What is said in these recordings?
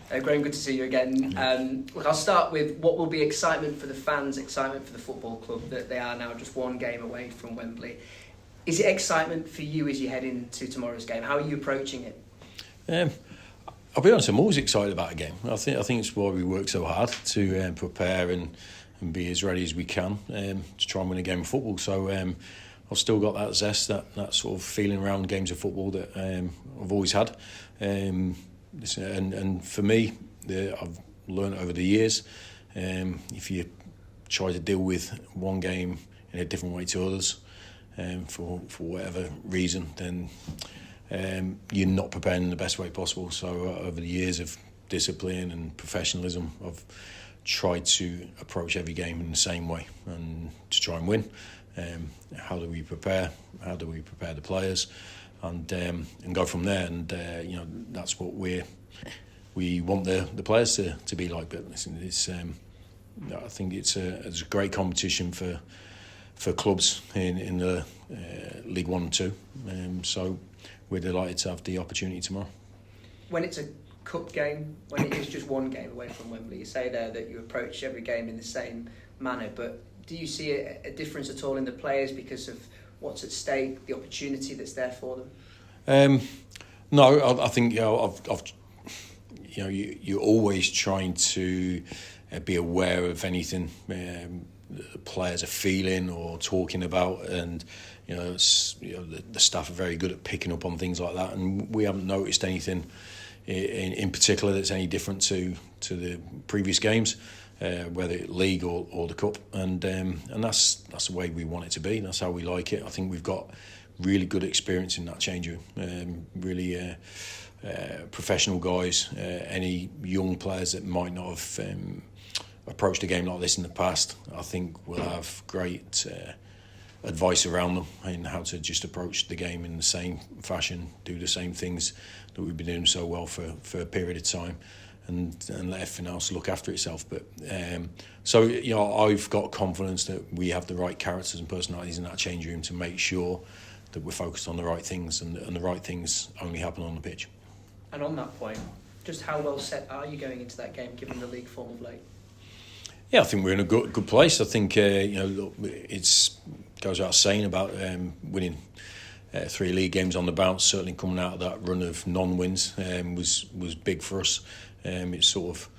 Graham, good to see you again. Look, I'll start with what will be excitement for the fans, excitement for the football club, that they are now just one game away from Wembley. Is it excitement for you as you head into tomorrow's game? How are you approaching it? I'll be honest, I'm always excited about a game. I think it's why we work so hard to prepare and be as ready as we can to try and win a game of football. So I've still got that zest, that sort of feeling around games of football that I've always had. And for me, I've learned over the years, if you try to deal with one game in a different way to others, for whatever reason, then you're not preparing in the best way possible. So over the years of discipline and professionalism, I've tried to approach every game in the same way and to try and win. How do we prepare? How do we prepare the players? And go from there. And that's what we want the players to be like. But it's I think it's a great competition for clubs in the League 1 and 2. So we're delighted to have the opportunity tomorrow. When it's a cup game, when it is just one game away from Wembley, you say there that you approach every game in the same manner, but do you see a difference at all in the players because of what's at stake, the opportunity that's there for them? No, I think you're always trying to be aware of anything the players are feeling or talking about, and the staff are very good at picking up on things like that, and we haven't noticed anything in particular that's any different to the previous games, whether it's league or the cup, and that's the way we want it to be. That's how we like it. I think we've got really good experience in that change room, really professional guys. Any young players that might not have approached a game like this in the past, I think will have great advice around them in how to just approach the game in the same fashion, do the same things that we've been doing so well for a period of time, and let everything else look after itself. But I've got confidence that we have the right characters and personalities in that change room to make sure that we're focused on the right things, and the right things only happen on the pitch. And on that point, just how well set are you going into that game, given the league form of late? Yeah, I think we're in a good place. I think it's goes without saying about winning 3 league games on the bounce. Certainly coming out of that run of non-wins was big for us. It sort of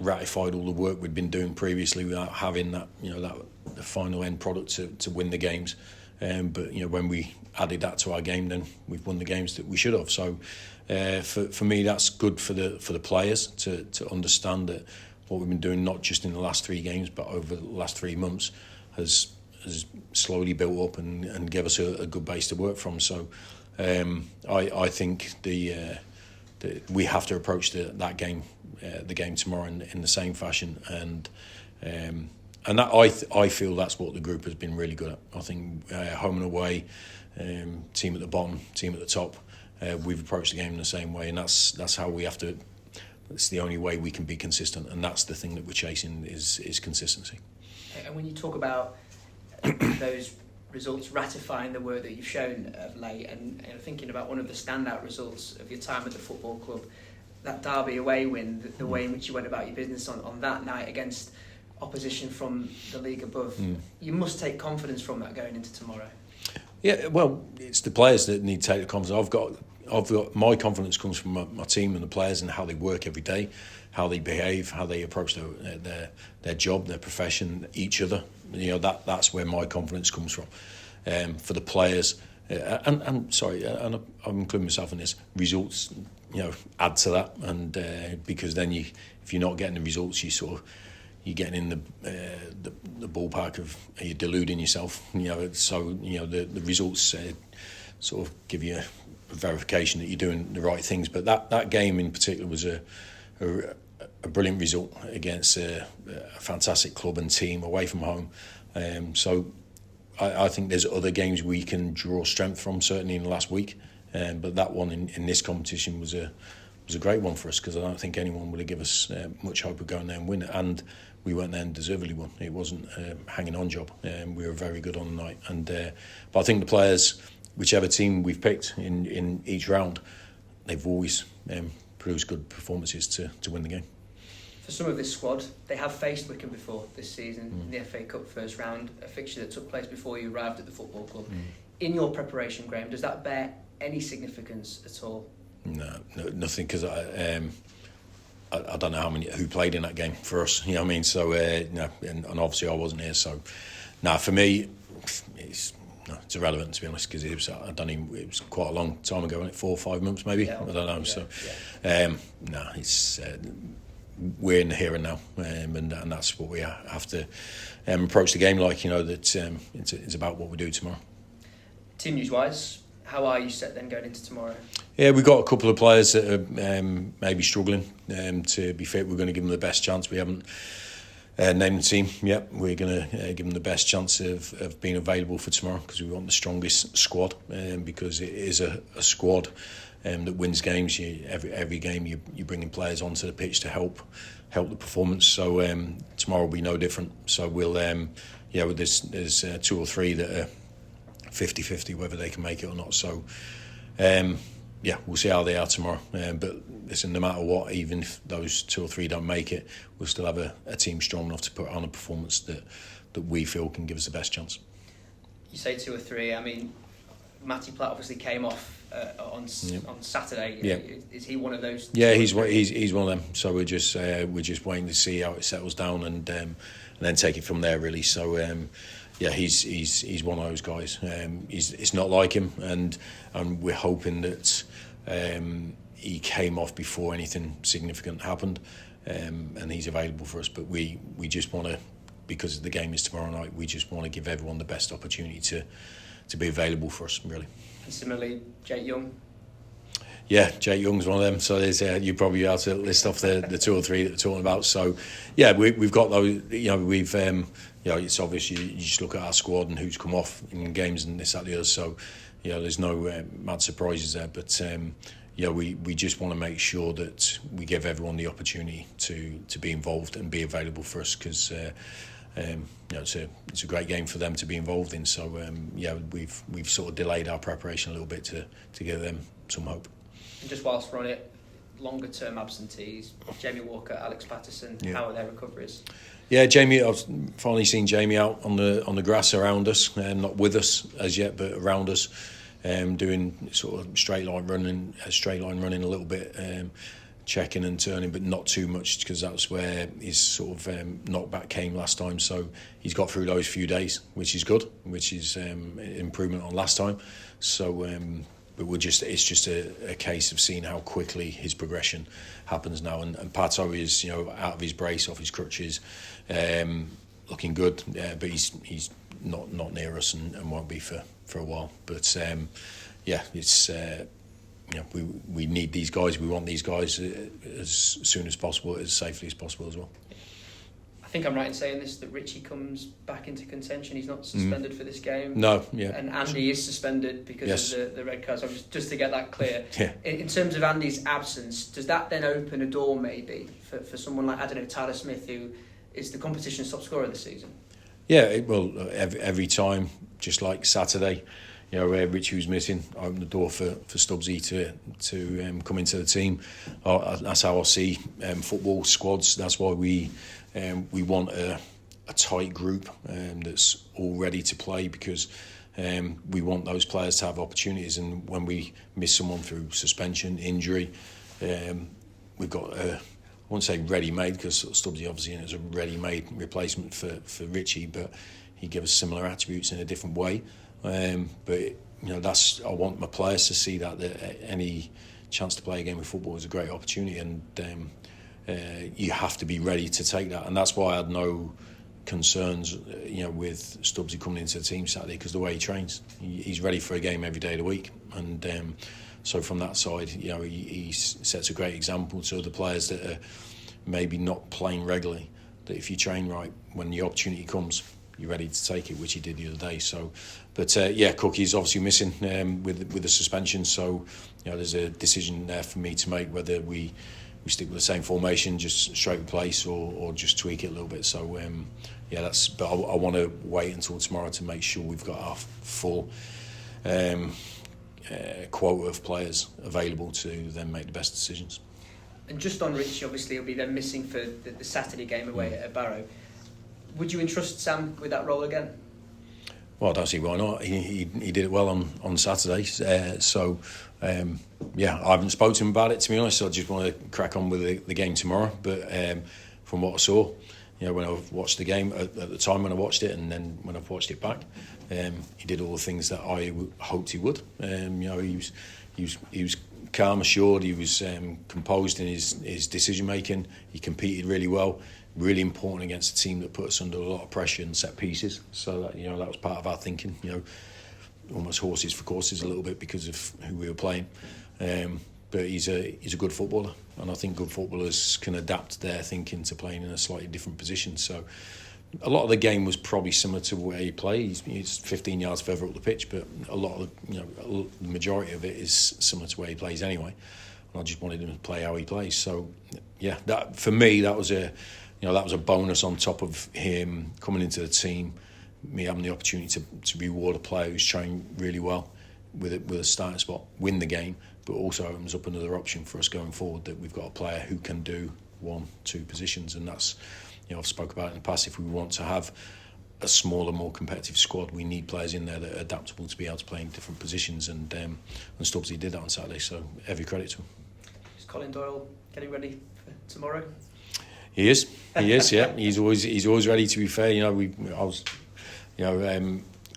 ratified all the work we'd been doing previously without having that the final end product to win the games. But when we added that to our game, then we've won the games that we should have. So for me, that's good for the players to understand that what we've been doing, not just in the last 3 games, but over the last 3 months, has slowly built up and give us a good base to work from. So I think we have to approach the game tomorrow in the same fashion, and that I feel that's what the group has been really good at. I think home and away, team at the bottom, team at the top, we've approached the game in the same way, and that's how we have to. It's the only way we can be consistent, and that's the thing that we're chasing is consistency. And when you talk about those results ratifying the work that you've shown of late, and thinking about one of the standout results of your time at the football club, that Derby away win, the way in which you went about your business on that night against opposition from the league above, you must take confidence from that going into tomorrow. Yeah, well, it's the players that need to take the confidence. I've got my confidence comes from my team and the players and how they work every day, how they behave, how they approach their job, their profession, each other. That's where my confidence comes from. For the players, and I'm including myself in this. Results, add to that, and because then if you're not getting the results, you're getting in the ballpark of are you deluding yourself. The results sort of give you a verification that you're doing the right things. But that game in particular was a brilliant result against a fantastic club and team away from home. So I think there's other games we can draw strength from, certainly in the last week. But that one in this competition was a great one for us, because I don't think anyone would have given us much hope of going there and winning it. And we went there and deservedly won. It wasn't a hanging on job. We were very good on the night. But I think the players, whichever team we've picked in each round, they've always produce good performances to win the game. For some of this squad, they have faced Wycombe before this season in the FA Cup first round, a fixture that took place before you arrived at the football club. In your preparation, Graham, does that bear any significance at all? No, nothing, because I don't know who played in that game for us. You know what I mean? So no, and obviously I wasn't here. So, for me, it's irrelevant, to be honest, because it was quite a long time ago, wasn't it? 4 or 5 months maybe. Yeah, I don't know. Yeah. So it's we're in the here and now, and that's what we have to approach the game like. You know that it's about what we do tomorrow. Team news wise, how are you set then going into tomorrow? Yeah, we've got a couple of players that are maybe struggling to be fit. We're going to give them the best chance. We haven't named the team yet. We're going to give them the best chance of being available for tomorrow, because we want the strongest squad, because it is a squad that wins games. Every game you're bringing players onto the pitch to help the performance. So tomorrow will be no different. So we'll there's 2 or 3 that are 50-50 whether they can make it or not. So we'll see how they are tomorrow. But listen, no matter what, even if those 2 or 3 don't make it, we'll still have a team strong enough to put on a performance that we feel can give us the best chance. You say 2 or 3. I mean, Matty Platt obviously came off on Saturday. Yeah. Is he one of those? Yeah, he's one of them. So we're just waiting to see how it settles down and then take it from there, really. So he's one of those guys. It's not like him, and we're hoping that he came off before anything significant happened, and he's available for us. But we just want to, because the game is tomorrow night, we just want to give everyone the best opportunity to be available for us, really. And similarly, Jake Young. Yeah, Jake Young's one of them. So there's you probably have to list off the 2 or 3 that we're talking about. So yeah, we've got those. We've it's obvious you just look at our squad and who's come off in games and this, that, the other. So there's no mad surprises there. But we just want to make sure that we give everyone the opportunity to be involved and be available for us, because it's a great game for them to be involved in. So we've sort of delayed our preparation a little bit to give them some hope. And just whilst we're on it, longer term absentees, Jamie Walker, Alex Patterson, how are their recoveries? Yeah, Jamie, I've finally seen Jamie out on the grass around us, not with us as yet, but around us, doing sort of straight line running a little bit, checking and turning, but not too much, because that's where his sort of knockback came last time. So he's got through those few days, which is good, which is improvement on last time. So but it's just a case of seeing how quickly his progression happens now. And Pato is out of his brace, off his crutches, looking good, but he's not near us and won't be for a while. But it's we need these guys. We want these guys as soon as possible, as safely as possible as well. I think I'm right in saying this, that Richie comes back into contention. He's not suspended for this game. No, yeah. And Andy is suspended because of the red card. So just to get that clear. Yeah. In terms of Andy's absence, does that then open a door maybe for someone like, Tyler Smith, who is the competition's top scorer this season? Yeah, every time, just like Saturday, Richie was missing, opened the door for Stubbsy to come into the team. That's how I see football squads. That's why we want a tight group that's all ready to play, because we want those players to have opportunities. And when we miss someone through suspension, injury, we've got I won't say ready-made, because Stubbsy obviously is a ready-made replacement for Richie, but he gives us similar attributes in a different way. But I want my players to see that any chance to play a game of football is a great opportunity, and you have to be ready to take that. And that's why I had no concerns, with Stubbsy coming into the team Saturday, because the way he trains, he's ready for a game every day of the week. And so from that side, he sets a great example to the players that are maybe not playing regularly, that if you train right, when the opportunity comes, you're ready to take it, which he did the other day. So, but Cookie's obviously missing with the suspension. So, there's a decision there for me to make, whether we stick with the same formation, just straight replace, or just tweak it a little bit. So, that's. But I want to wait until tomorrow to make sure we've got our full quota of players available to then make the best decisions. And just on Richie, obviously he'll be then missing for the Saturday game away at Barrow. Would you entrust Sam with that role again? Well, I don't see why not. He did it well on Saturday. I haven't spoken to him about it, to be honest. So I just want to crack on with the game tomorrow. But from what I saw, when I watched the game at the time when I watched it, and then when I've watched it back, he did all the things that I hoped he would. He was calm, assured. He was composed in his decision making. He competed really well. Really important against a team that put us under a lot of pressure and set pieces. So that that was part of our thinking. Almost horses for courses a little bit because of who we were playing. But he's a good footballer, and I think good footballers can adapt their thinking to playing in a slightly different position. So a lot of the game was probably similar to where he plays. He's 15 yards further up the pitch, but a lot of the majority of it is similar to where he plays anyway. And I just wanted him to play how he plays. So yeah, that for me that was a bonus on top of him coming into the team, me having the opportunity to reward a player who's trained really well with a starting spot, win the game, but also opens up another option for us going forward, that we've got a player who can do 1-2 positions. And that's, I've spoke about it in the past, if we want to have a smaller, more competitive squad, we need players in there that are adaptable to be able to play in different positions, and Stubbsy did that on Saturday, so every credit to him. Is Colin Doyle getting ready for tomorrow? He is, yeah. He's always ready. To be fair, I was,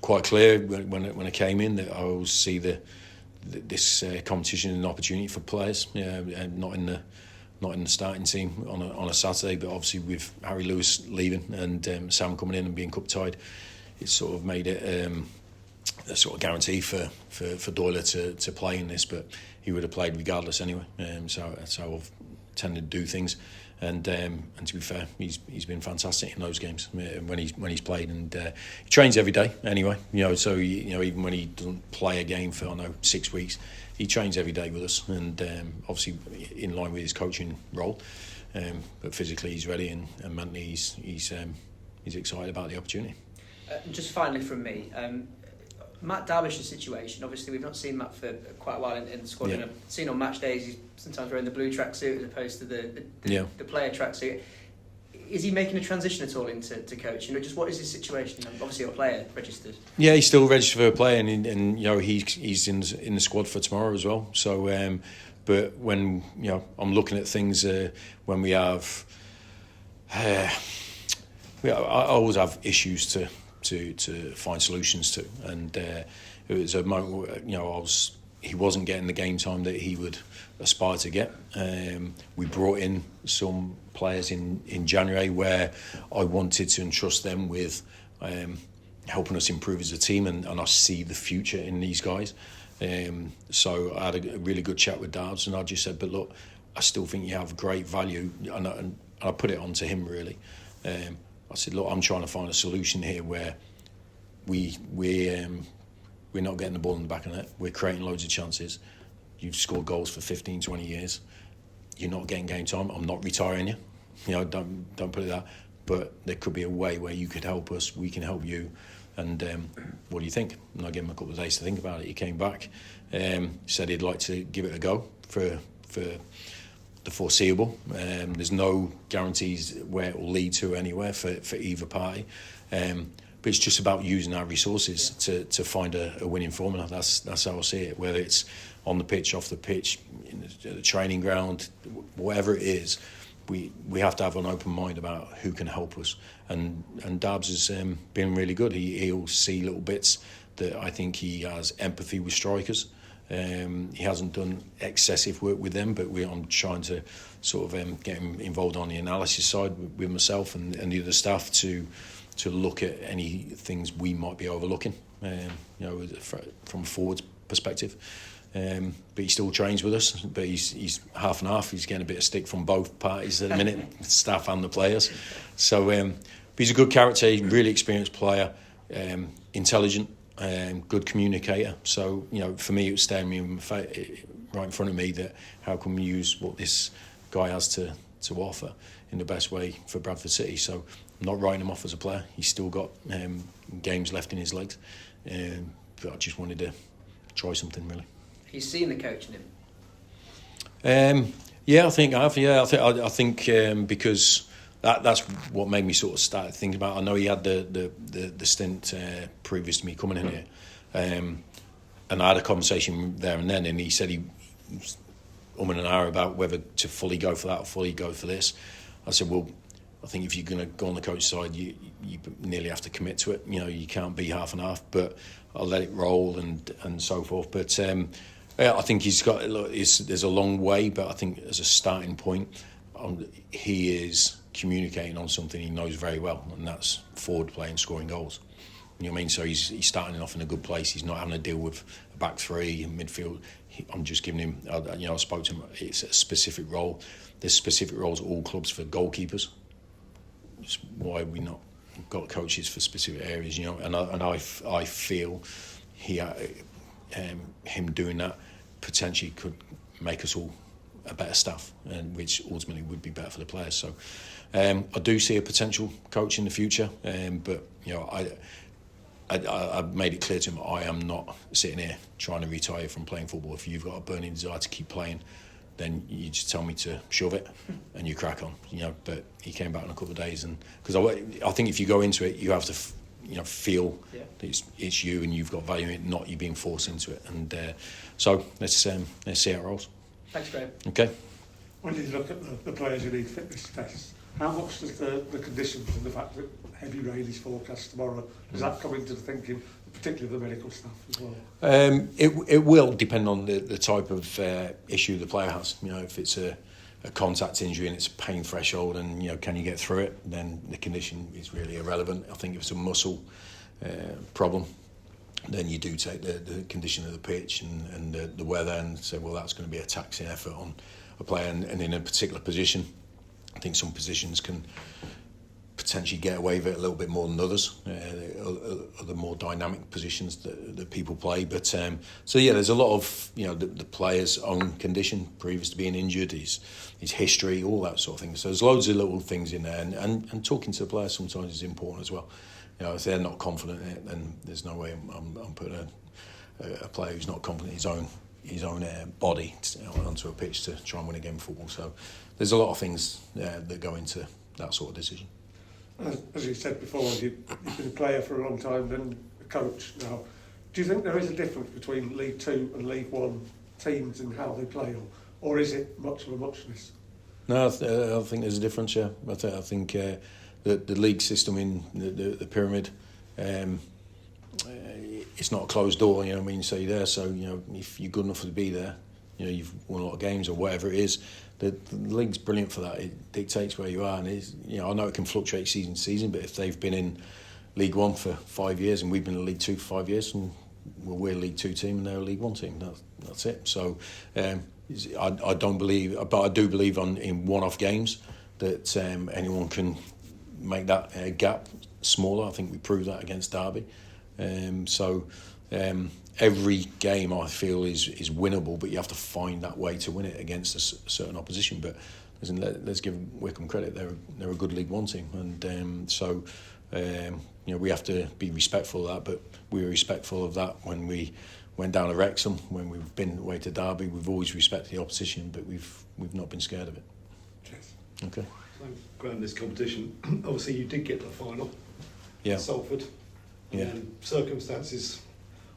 quite clear when I came in that I always see this competition as an opportunity for players, and not in the starting team on a Saturday, but obviously with Harry Lewis leaving and Sam coming in and being cup tied, it sort of made it a sort of guarantee for Doyle to play in this, but he would have played regardless anyway. So that's how I've tended to do things. And to be fair, he's been fantastic in those games when he's played, and he trains every day anyway. So even when he doesn't play a game for 6 weeks, he trains every day with us, and obviously in line with his coaching role. But physically he's ready, and mentally he's excited about the opportunity. Just finally from me. Matt Derbyshire's situation, obviously we've not seen Matt for quite a while in the squad, and I've seen on match days he's sometimes wearing the blue tracksuit as opposed to the player tracksuit. Is he making a transition at all into coaching, or just what is his situation? Obviously a player registered. Yeah, he's still registered for a player, and he's in the squad for tomorrow as well. So, but when I'm looking at things when we have, I always have issues to find solutions to, and it was a moment where he wasn't getting the game time that he would aspire to get. We brought in some players in January where I wanted to entrust them with helping us improve as a team, and I see the future in these guys. So I had a really good chat with Darbs, and I just said, but look, I still think you have great value, and I put it onto him really. I said, look, I'm trying to find a solution here where we're not getting the ball in the back of the net. We're creating loads of chances. You've scored goals for 15, 20 years. You're not getting game time. I'm not retiring you. Don't put it that. But there could be a way where you could help us. We can help you. And what do you think? And I gave him a couple of days to think about it. He came back, said he'd like to give it a go for the foreseeable. There's no guarantees where it will lead to anywhere for either party, but it's just about using our resources to find a winning formula. That's how I see it, whether it's on the pitch, off the pitch, in the training ground, whatever it is. We have to have an open mind about who can help us, and Darbs has been really good. He'll see little bits that I think he has empathy with strikers. He hasn't done excessive work with them, but I'm trying to sort of get him involved on the analysis side with myself and the other staff to look at any things we might be overlooking, from a forwards perspective. But he still trains with us, but he's half and half. He's getting a bit of stick from both parties at the minute, staff and the players. So but he's a good character, really experienced player, intelligent, good communicator. So for me, it was staring me right in front of me that how can we use what this guy has to offer in the best way for Bradford City. So I'm not writing him off as a player. He's still got games left in his legs, but I just wanted to try something really. He's seen the coach in him. Yeah, I think I have. Yeah, I think because that's what made me sort of start thinking about. I know he had the stint previous to me coming in here, and I had a conversation there and then, and he said he was and ahhing about whether to fully go for that or fully go for this. I said, well, I think if you're going to go on the coach side, you nearly have to commit to it. You know, you can't be half and half. But I'll let it roll and so forth. But yeah, I think he's got. Look, there's a long way, but I think as a starting point, he is communicating on something he knows very well, and that's forward play and scoring goals. You know what I mean? So he's starting off in a good place. He's not having to deal with a back three and midfield. I'm just giving him. I spoke to him. It's a specific role. There's specific roles at all clubs for goalkeepers. It's why we not got coaches for specific areas, you know. And I feel him doing that potentially could make us all a better staff, and which ultimately would be better for the players. So I do see a potential coach in the future, but you know, I've made it clear to him I am not sitting here trying to retire from playing football. If you've got a burning desire to keep playing, then you just tell me to shove it and you crack on, you know. But he came back in a couple of days, and because I think if you go into it, you have to feel that it's you and you've got value in it, not you being forced into it. And so let's see how it rolls. Thanks, Graham. Okay. When you look at the players who need fitness tests, how much does the conditions and the fact that heavy rain is forecast tomorrow, does that come into the thinking, particularly the medical staff as well? It will depend on the type of issue the player has. You know, if it's a contact injury and it's a pain threshold, and you know, can you get through it, then the condition is really irrelevant. I think if it's a muscle problem, then you do take the condition of the pitch and the weather and say, well, that's going to be a taxing effort on a player, and in a particular position. I think some positions can potentially get away with it a little bit more than others, other more dynamic positions that people play. But so yeah, there's a lot of, you know, the player's own condition previous to being injured, his history, all that sort of thing. So there's loads of little things in there, and talking to the players sometimes is important as well. You know, if they're not confident in it, then there's no way I'm putting a player who's not confident in his own body onto a pitch to try and win a game of football. So there's a lot of things that go into that sort of decision. As you said before, you've been a player for a long time, then a coach now. Do you think there is a difference between League Two and League One teams in how they play, or is it much of a muchness? No, I think there's a difference, yeah. I think the league system in the pyramid, it's not a closed door, you know what I mean? So you're there, so you know, if you're good enough to be there, you know, you've won a lot of games or whatever it is. The league's brilliant for that. It dictates where you are, and you know, I know it can fluctuate season to season, but if they've been in League One for 5 years and we've been in League Two for 5 years, and we're a League Two team and they're a League One team, that's it. So I don't believe, but I do believe in one-off games that anyone can make that gap smaller. I think we proved that against Derby. Every game I feel is winnable, but you have to find that way to win it against a certain opposition. But let's give Wycombe credit; they're a good League One team, and you know, we have to be respectful of that. But we were respectful of that when we went down to Wrexham, when we've been away to Derby. We've always respected the opposition, but we've not been scared of it. Yes. Okay. So, Graham, this competition, obviously you did get to the final. Yeah. Salford. Yeah. And circumstances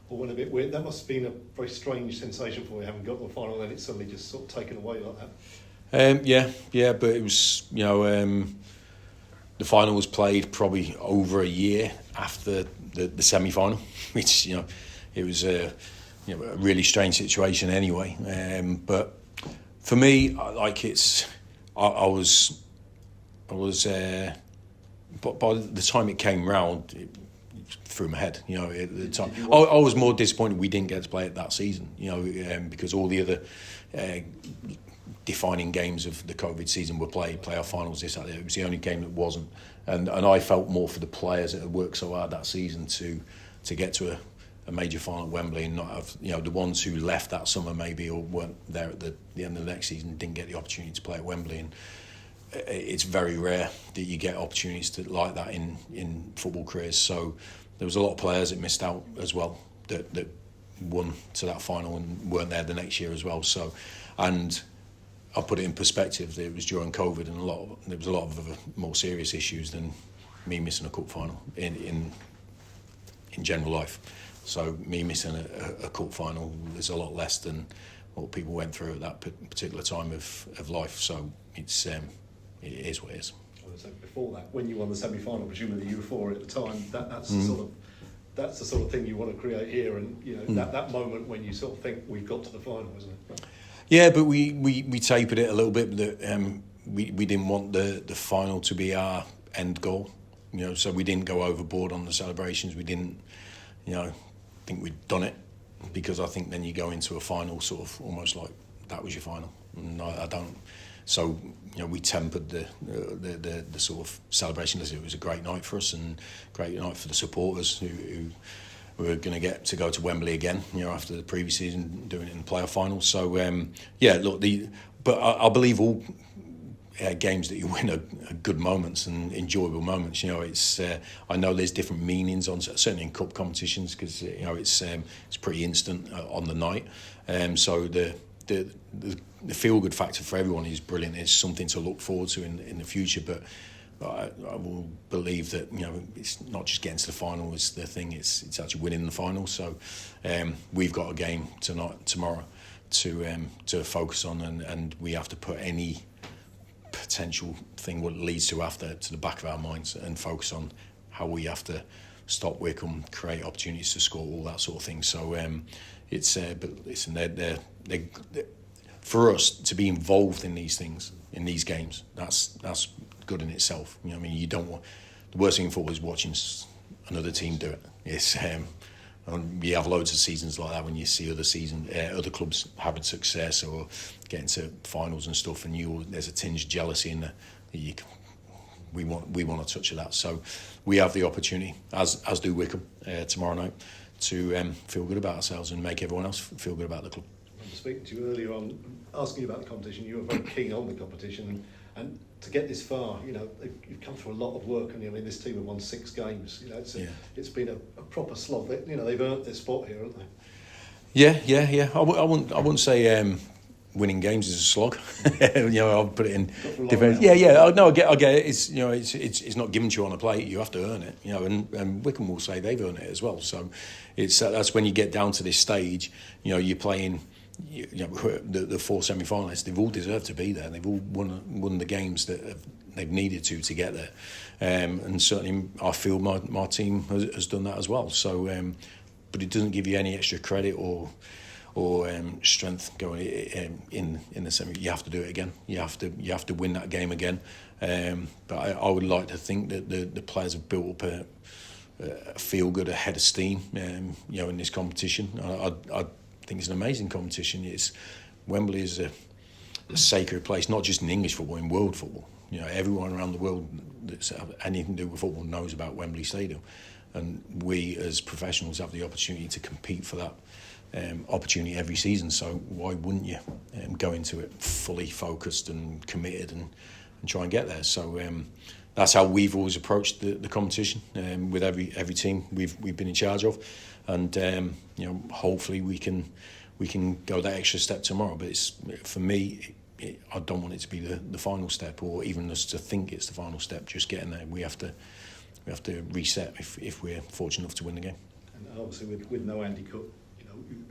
all went a bit weird. That must have been a very strange sensation for you, having got to the final, and then it's suddenly just sort of taken away like that. Yeah, but it was, you know, the final was played probably over a year after the semi-final, which, you know, it was a really strange situation anyway. But for me, I was, but by the time it came round, it through my head, you know. At the time, I was more disappointed we didn't get to play it that season, you know, because all the other defining games of the COVID season were played, playoff finals, this, that. It was the only game that wasn't, and I felt more for the players that had worked so hard that season to get to a major final at Wembley, and not have, you know, the ones who left that summer maybe or weren't there at the end of the next season didn't get the opportunity to play at Wembley. And it's very rare that you get opportunities like that in football careers. So there was a lot of players that missed out as well that won to that final and weren't there the next year as well. So, and I put it in perspective. It was during COVID, and there was a lot of other more serious issues than me missing a cup final in general life. So me missing a cup final is a lot less than what people went through at that particular time of life. So it is what it is. So before that, when you won the semi-final, presumably you were 4 at the time. That's the sort of thing you want to create here, and that moment when you sort of think we've got to the final, isn't it? Yeah, but we tapered it a little bit. That we didn't want the final to be our end goal. So we didn't go overboard on the celebrations. We didn't, think we'd done it, because I think then you go into a final sort of almost like that was your final. And I don't. So we tempered the sort of celebration. It was a great night for us and great night for the supporters who were going to get to go to Wembley again. After the previous season doing it in the playoff final. So but I believe all games that you win are good moments and enjoyable moments. It's I know there's different meanings on certainly in cup competitions, because it's pretty instant on the night. So the feel-good factor for everyone is brilliant. It's something to look forward to in the future. But I will believe that it's not just getting to the final is the thing. It's actually winning the final. So we've got a game tomorrow to focus on, and we have to put any potential thing what it leads to after to the back of our minds and focus on how we have to stop Wycombe, create opportunities to score, all that sort of thing. So but listen, they're for us to be involved in these things, in these games, that's good in itself. You don't want, the worst thing in football is watching another team do it. It's you have loads of seasons like that when you see other clubs having success or getting to finals and stuff, and there's a tinge of jealousy in there. We want a touch of that. So we have the opportunity, as do Wycombe tomorrow night, to feel good about ourselves and make everyone else feel good about the club. I was speaking to you earlier on, asking you about the competition. You were very keen on the competition, and to get this far, you've come through a lot of work. And this team have won 6 games. It's been a proper slog. They've earned their spot here, haven't they? Yeah. I wouldn't say winning games is a slog. I'll put it in defence. Yeah. No, I get it. It's not given to you on a plate. You have to earn it. And Wycombe will say they've earned it as well. So that's when you get down to this stage. You're playing. The 4 semi-finalists, they've all deserved to be there. They've all won the games that they've needed to get there, and certainly I feel my team has done that as well. So, but it doesn't give you any extra credit or strength going in the semi. You have to do it again. You have to win that game again. But I would like to think that the players have built up a feel good, a head of steam. In this competition, I think it's an amazing competition. Wembley is a sacred place, not just in English football, in world football. Everyone around the world that's anything to do with football knows about Wembley Stadium, and we as professionals have the opportunity to compete for that opportunity every season. So why wouldn't you go into it fully focused and committed and try and get there? So that's how we've always approached the competition with every team we've been in charge of. And hopefully we can go that extra step tomorrow. But for me, I don't want it to be the final step, or even just to think it's the final step. Just getting there, we have to reset if we're fortunate enough to win the game. And obviously with no Andy Cook,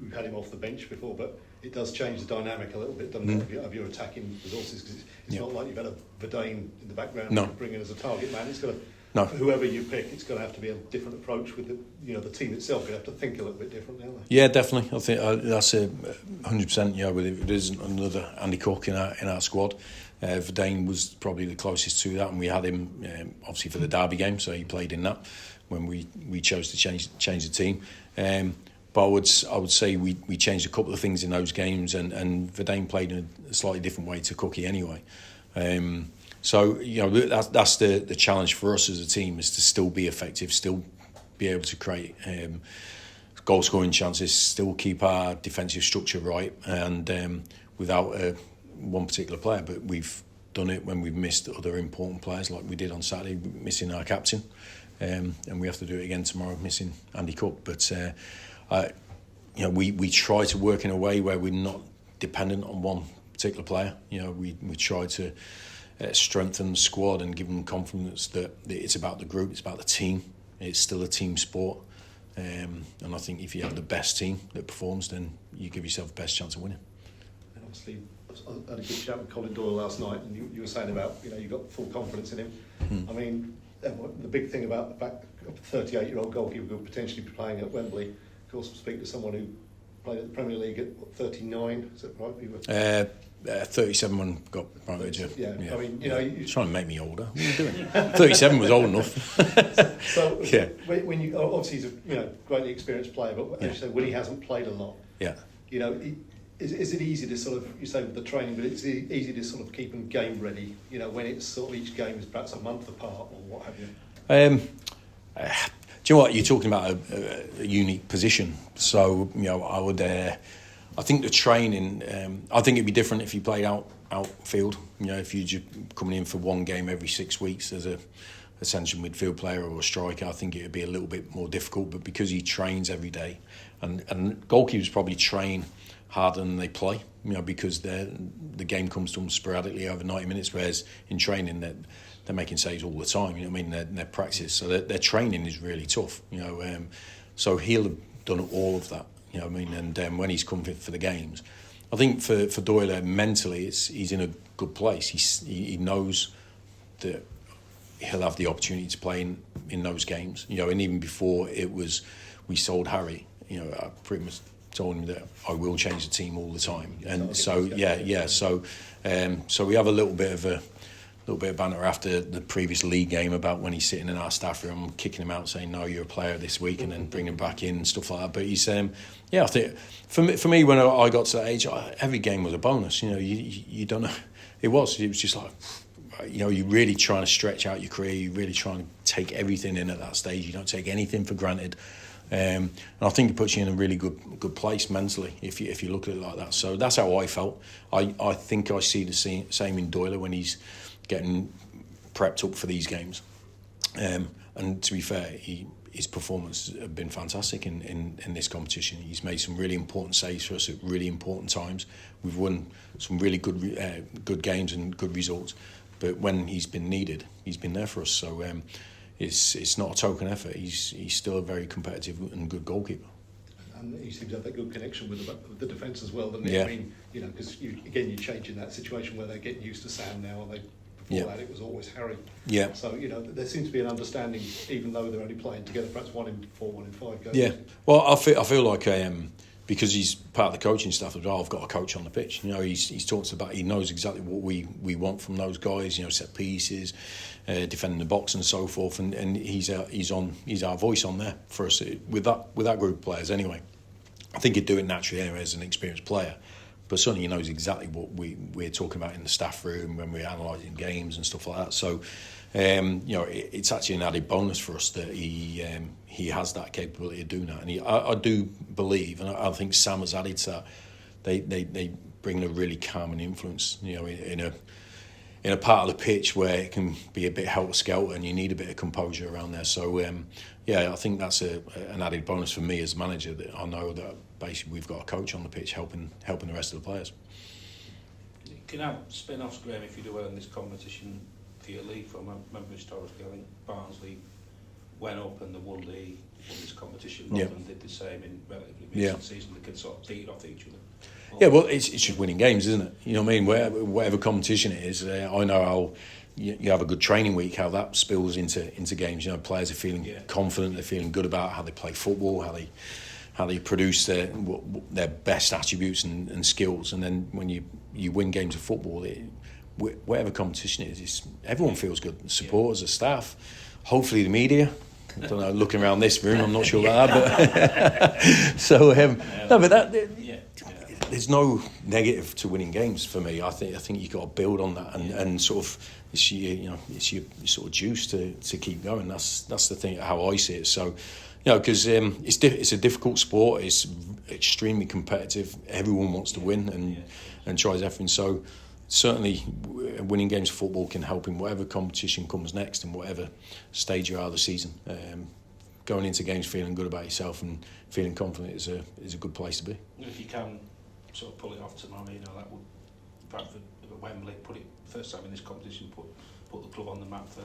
we've had him off the bench before, but it does change the dynamic a little bit, doesn't it, of your attacking resources? Because it's not like you've had a Verdane in the background to bring in as a target man. It's got to. No. Whoever you pick, it's going to have to be a different approach with the team itself. You have to think a little bit differently, aren't they? Yeah, definitely. I think that's 100%. With there isn't another Andy Cook in our squad. Verdane was probably the closest to that, and we had him obviously for the Derby game, so he played in that when we chose to change the team. But I would say we changed a couple of things in those games, and Verdane played in a slightly different way to Cookie anyway. So that's the challenge for us as a team, is to still be effective, still be able to create goal scoring chances, still keep our defensive structure right, and without one particular player. But we've done it when we've missed other important players, like we did on Saturday, missing our captain, and we have to do it again tomorrow, missing Andy Cook. But we try to work in a way where we're not dependent on one particular player. You know, we try to strengthen the squad and give them confidence that it's about the group, it's about the team. It's still a team sport. And I think if you have the best team that performs, then you give yourself the best chance of winning. And obviously, I had a good chat with Colin Doyle last night, and you were saying about, you know, you've got full confidence in him. I mean, the big thing about the fact a 38-year-old goalkeeper could potentially be playing at Wembley. Of course, speak to someone who played at the Premier League at 39. Is that right? You were 37 when got promoted. Yeah. I mean, you know, you're trying to make me older. What are you doing? 37 was old enough. So yeah. When you obviously he's a greatly experienced player, but as you say, when he hasn't played a lot, you know, is it easy to sort of, you say with the training, but it's easy to sort of keep them game ready? You know, when it's sort of each game is perhaps a month apart or what have you. Do you know what, you're talking about a unique position. So, you know, I think the training, I think it'd be different if you played outfield. You know, if you're just coming in for one game every 6 weeks as a central midfield player or a striker, I think it'd be a little bit more difficult. But because he trains every day, and goalkeepers probably train harder than they play, you know, because the game comes to them sporadically over 90 minutes, whereas in training they're making saves all the time. You know what I mean? Their practice, so their training is really tough. You know, so he'll have done all of that. You know what I mean? And when he's come for the games, I think for Doyle mentally, he's in a good place. He knows that he'll have the opportunity to play in those games. You know, and even before we sold Harry, you know, I pretty much told him that I will change the team all the time. And so so we have a little bit of banter after the previous league game about when he's sitting in our staff room, kicking him out, saying, "No, you're a player this week," and then bringing him back in and stuff like that. But he's, I think for me, when I got to that age, every game was a bonus. You know, you don't know. It was just like, you know, you're really trying to stretch out your career. You're really trying to take everything in at that stage. You don't take anything for granted. And I think it puts you in a really good place mentally if you look at it like that. So that's how I felt. I think I see the same in Doyle when he's getting prepped up for these games. And to be fair, his performance has been fantastic in this competition. He's made some really important saves for us at really important times. We've won some really good games and good results. But when he's been needed, he's been there for us. So it's not a token effort. He's still a very competitive and good goalkeeper. And he seems to have that good connection with the defence as well, doesn't he? Yeah. I mean, you know, because you're changing that situation where they're getting used to Sam now, and before that it was always Harry. Yeah. So, you know, there seems to be an understanding, even though they're only playing together, perhaps 1 in 4, 1 in 5 games. Yeah. Well, I feel like because he's part of the coaching staff as well, I've got a coach on the pitch. You know, he's talked about, he knows exactly what we want from those guys. You know, set pieces, defending the box and so forth, and he's our voice on there for us with that group of players anyway. I think he'd do it naturally anyway as an experienced player, but certainly he knows exactly what we're talking about in the staff room when we're analysing games and stuff like that. So, you know, it's actually an added bonus for us that he has that capability of doing that, and I do believe, and I think Sam has added to that. They bring a really calming influence, you know, in a part of the pitch where it can be a bit helter-skelter and you need a bit of composure around there. So, I think that's an added bonus for me as manager, that I know that basically we've got a coach on the pitch helping the rest of the players. Can I spin off, Graham, if you do well in this competition for your league form? I remember historically, I think Barnsley went up and they won this competition. Rotherham did the same in relatively recent season. They could sort of feed off each other. Yeah, well, it's just winning games, isn't it? You know what I mean? Whatever competition it is, I know how you have a good training week, how that spills into games. You know, players are feeling confident, they're feeling good about how they play football, how they produce their best attributes and skills. And then when you win games of football, whatever competition it is, everyone feels good. The supporters, the staff, hopefully the media. I don't know, looking around this room, I'm not sure about that. But so, there's no negative to winning games for me. I think you've got to build on that and sort of it's your sort of juice to keep going. That's the thing, how I see it. So, you know, because it's a difficult sport. It's extremely competitive. Everyone wants to win and tries everything. So certainly winning games of football can help in whatever competition comes next and whatever stage you are of the season. Going into games feeling good about yourself and feeling confident is a good place to be. If you can sort of pull it off tomorrow, you know, that would Bradford at Wembley, put it first time in this competition, put the club on the map for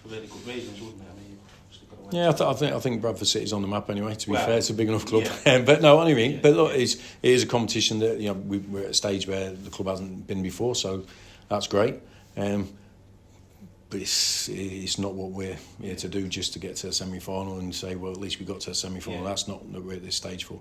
really good reasons, wouldn't it? I mean, you've got to Yeah, I think Bradford City's on the map anyway. To be Well, fair, it's a big enough club. yeah. But no, anyway. Yeah, But look, yeah. it is a competition that we're at a stage where the club hasn't been before, so that's great. But it's not what we're here to do, just to get to a semi-final and say, well, at least we got to a semi-final. Yeah. That's not what we're at this stage for.